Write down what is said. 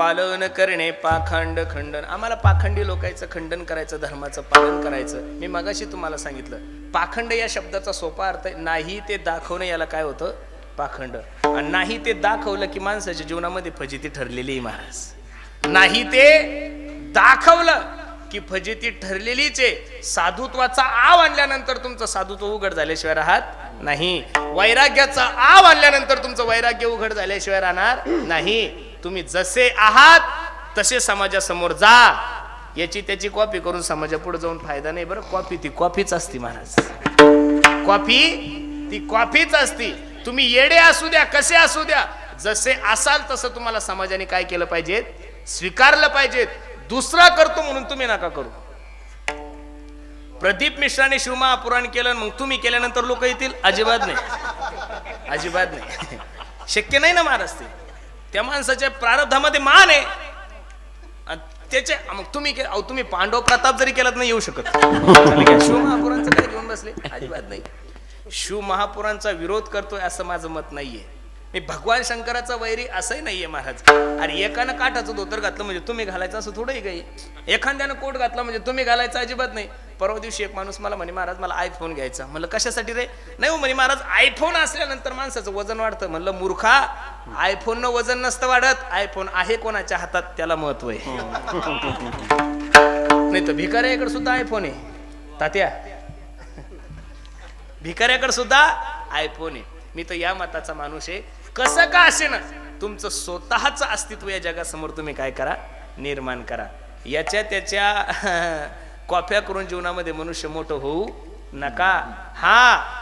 पालन करणे पाखंड खंडन. आम्हाला पाखंडी लोकांचं खंडन करायचं, धर्माचं पालन करायचं. मी मगाशी तुम्हाला सांगितलं, पाखंड या शब्दाचा सोपा अर्थ आहे नाही ते दाखवणं, याला काय होतं पाखंड. आणि नाही ते दाखवलं की माणसाच्या जीवनामध्ये फजिती ठरलेली आहे महाराज. नाही ते दाखवलं की फजिती ठरलेलीच आहे. साधुत्वाचा आव आणल्यानंतर तुमचं साधुत्व उघड झाल्याशिवाय राहत नाही. वैराग्याचा आव आणल्यानंतर तुमचं वैराग्य उघड झाल्याशिवाय राहणार नाही. तुम्ही जसे आहात तसे समाजासमोर जा. याची त्याची कॉपी करून समाजापुढे जाऊन फायदा नाही बरं. कॉपी ती कॉपीच असती महाराज. कॉपी ती कॉपीच असती. तुम्ही येडे असू द्या कसे असू द्या, जसे असाल तसं तुम्हाला समाजाने काय केलं पाहिजे, स्वीकारलं पाहिजे. दुसरा करतो म्हणून तुम्ही नका करू. प्रदीप मिश्राने शिवमहापुराण केलं, मग तुम्ही केल्यानंतर लोक येतील? अजिबात नाही, अजिबात नाही. शक्य नाही ना महाराज. ते त्या माणसाच्या प्रारब्धामध्ये मान आहे. त्याचे मग तुम्ही पांडव प्रताप जरी केलात नाही येऊ शकत. शिवमहापुरांचं काय घेऊन बसले? अजिबात नाही. शिवमहापुरांचा विरोध करतोय असं माझं मत नाहीये. मी भगवान शंकराचा वैरी असंही नाहीये महाराज. अरे एकानं काठाचं धोतर घातलं म्हणजे तुम्ही घालायचं असं थोडंही काही. एखाद्यानं कोट घातला म्हणजे तुम्ही घालायचं अजिबात नाही. परवा दिवशी एक माणूस मला म्हणे महाराज मला आयफोन घ्यायचा. म्हणलं कशासाठी रे? नाही म्हणे महाराज आयफोन असल्यानंतर माणसाचं वजन वाढतं. म्हणलं मूर्खा, आयफोननं वजन नसतं वाढत. आयफोन आहे कोणाच्या हातात त्याला महत्व आहे. नाही तर भिकाऱ्याकडे सुद्धा आयफोन आहे तात्या. भिकाऱ्याकडे सुद्धा आयफोन आहे. मी तर या मताचा माणूस आहे. कसं का असे ना, तुमचं स्वतःचं अस्तित्व या जगासमोर तुम्ही काय करा, निर्माण करा. याच्या त्याच्या कॉप्या करून जीवनामध्ये मनुष्य मोठं होऊ नका. हा